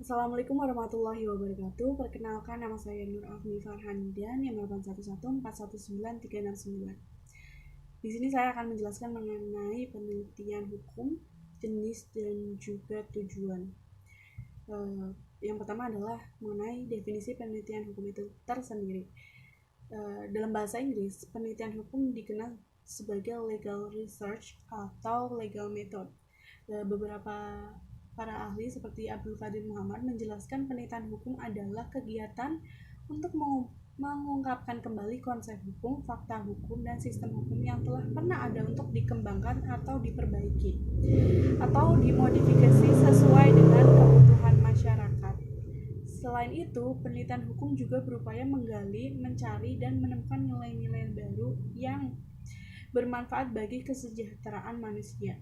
Assalamualaikum warahmatullahi wabarakatuh. Perkenalkan, nama saya Nur Afni Farhanidan yang 811419369. Di sini saya akan menjelaskan mengenai penelitian hukum, jenis dan juga tujuan. Yang pertama adalah mengenai definisi penelitian hukum itu tersendiri. Dalam bahasa Inggris, penelitian hukum dikenal sebagai legal research atau legal method. Beberapa para ahli seperti Abdul Qadir Muhammad menjelaskan penelitian hukum adalah kegiatan untuk mengungkapkan kembali konsep hukum, fakta hukum, dan sistem hukum yang telah pernah ada untuk dikembangkan atau diperbaiki atau dimodifikasi sesuai dengan kebutuhan masyarakat. Selain itu, penelitian hukum juga berupaya menggali, mencari, dan menemukan nilai-nilai baru yang bermanfaat bagi kesejahteraan manusia.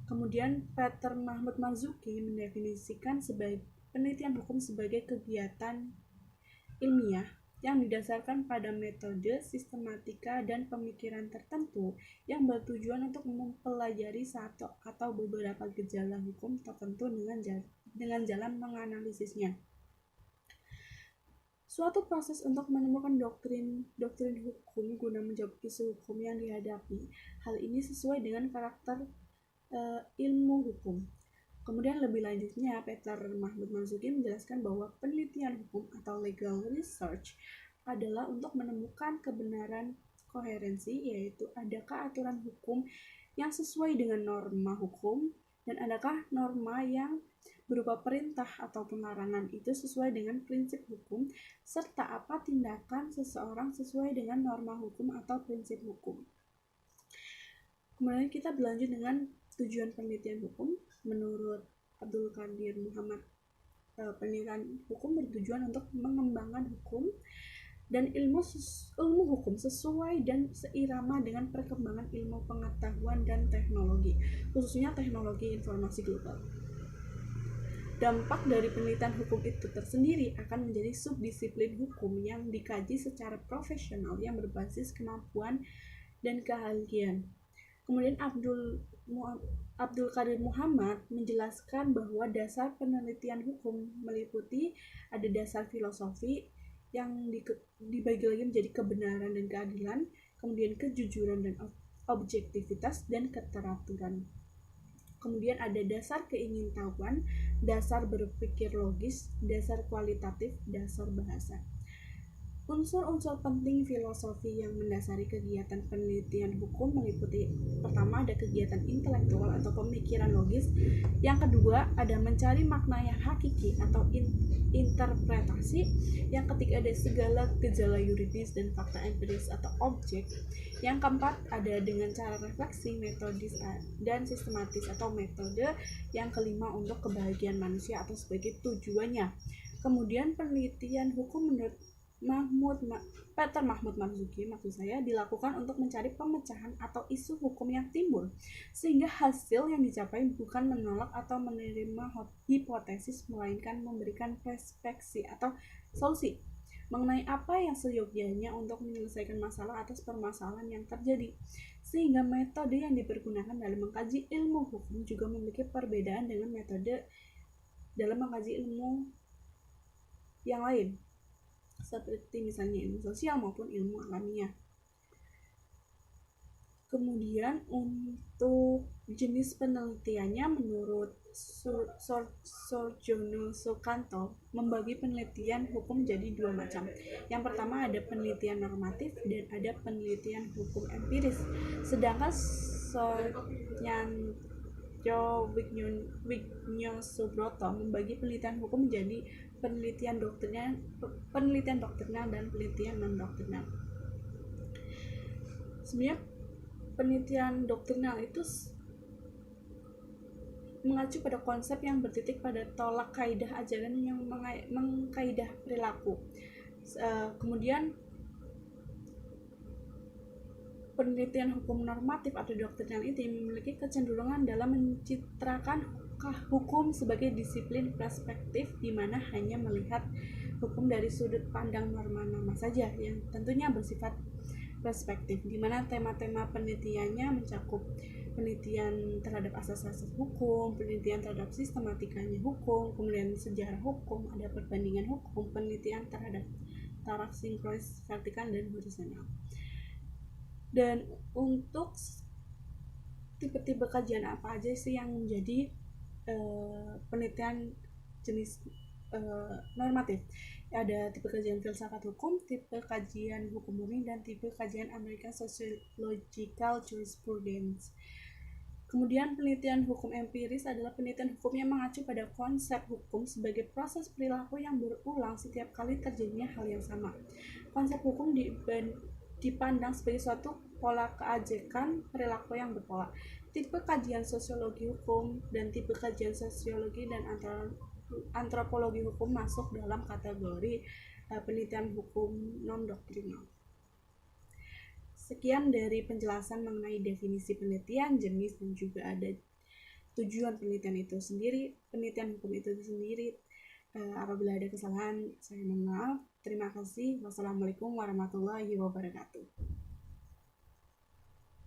Kemudian Peter Mahmud Marzuki mendefinisikan penelitian hukum sebagai kegiatan ilmiah yang didasarkan pada metode, sistematika, dan pemikiran tertentu yang bertujuan untuk mempelajari satu atau beberapa gejala hukum tertentu dengan jalan menganalisisnya. Suatu proses untuk menemukan doktrin hukum guna menjawab isu hukum yang dihadapi. Hal ini sesuai dengan karakter ilmu hukum. Kemudian lebih lanjutnya, Peter Mahmud Marzuki menjelaskan bahwa penelitian hukum atau legal research adalah untuk menemukan kebenaran koherensi, yaitu adakah aturan hukum yang sesuai dengan norma hukum dan adakah norma yang berupa perintah ataupun larangan itu sesuai dengan prinsip hukum, serta apa tindakan seseorang sesuai dengan norma hukum atau prinsip hukum. Kemudian kita berlanjut dengan tujuan penelitian hukum. Menurut Abdul Qadir Muhammad, penelitian hukum bertujuan untuk mengembangkan hukum dan ilmu hukum sesuai dan seirama dengan perkembangan ilmu pengetahuan dan teknologi, khususnya teknologi informasi global. Dampak dari penelitian hukum itu tersendiri akan menjadi subdisiplin hukum yang dikaji secara profesional yang berbasis kemampuan dan keahlian. Kemudian Abdul Qadir Muhammad menjelaskan bahwa dasar penelitian hukum meliputi ada dasar filosofi yang dibagi lagi menjadi kebenaran dan keadilan, kemudian kejujuran dan objektivitas, dan keteraturan. Kemudian ada dasar keingintahuan, dasar berpikir logis, dasar kualitatif, dasar bahasa. Unsur-unsur penting filosofi yang mendasari kegiatan penelitian hukum meliputi: pertama, ada kegiatan intelektual atau pemikiran logis. Yang kedua, ada mencari makna yang hakiki atau interpretasi. Yang ketiga, ada segala gejala yuridis dan fakta empiris atau objek. Yang keempat, ada dengan cara refleksi, metodis, dan sistematis atau metode. Yang kelima, untuk kebahagiaan manusia atau sebagai tujuannya. Kemudian penelitian hukum menurut Peter Mahmud Marzuki dilakukan untuk mencari pemecahan atau isu hukum yang timbul, sehingga hasil yang dicapai bukan menolak atau menerima hipotesis, melainkan memberikan perspektif atau solusi mengenai apa yang seyogyanya untuk menyelesaikan masalah atas permasalahan yang terjadi. Sehingga metode yang dipergunakan dalam mengkaji ilmu hukum juga memiliki perbedaan dengan metode dalam mengkaji ilmu yang lain, seperti misalnya ilmu sosial maupun ilmu alamiah. Kemudian untuk jenis penelitiannya, menurut Sojono Sukanto membagi penelitian hukum jadi dua macam. Yang pertama ada penelitian normatif dan ada penelitian hukum empiris. Sedangkan Wigno Subroto membagi penelitian hukum menjadi penelitian doktrinal dan penelitian non-doktrinal. Sebenarnya penelitian doktrinal itu mengacu pada konsep yang bertitik pada tolak kaidah ajaran yang mengkaidah perilaku. Kemudian penelitian hukum normatif atau doktrinal itu memiliki kecenderungan dalam mencitrakan hukum sebagai disiplin perspektif, di mana hanya melihat hukum dari sudut pandang norma-norma saja yang tentunya bersifat perspektif, di mana tema-tema penelitiannya mencakup penelitian terhadap asas-asas hukum, penelitian terhadap sistematikanya hukum, kemudian sejarah hukum, ada perbandingan hukum, penelitian terhadap taraf sinkronis vertikal dan horizontal. Dan untuk tipe-tipe kajian apa aja sih yang menjadi penelitian jenis normatif? Ada tipe kajian filsafat hukum, tipe kajian hukum murni, dan tipe kajian American Sociological Jurisprudence. Kemudian penelitian hukum empiris adalah penelitian hukum yang mengacu pada konsep hukum sebagai proses perilaku yang berulang setiap kali terjadinya hal yang sama. Konsep hukum dipandang sebagai suatu pola keajekan perilaku yang berpola. Tipe kajian sosiologi hukum dan tipe kajian sosiologi dan antropologi hukum masuk dalam kategori penelitian hukum non-doktrinal. Sekian dari penjelasan mengenai definisi penelitian, jenis, dan juga ada tujuan penelitian itu sendiri, penelitian hukum itu sendiri. Apabila ada kesalahan, saya mohon maaf. Terima kasih. Wassalamualaikum warahmatullahi wabarakatuh.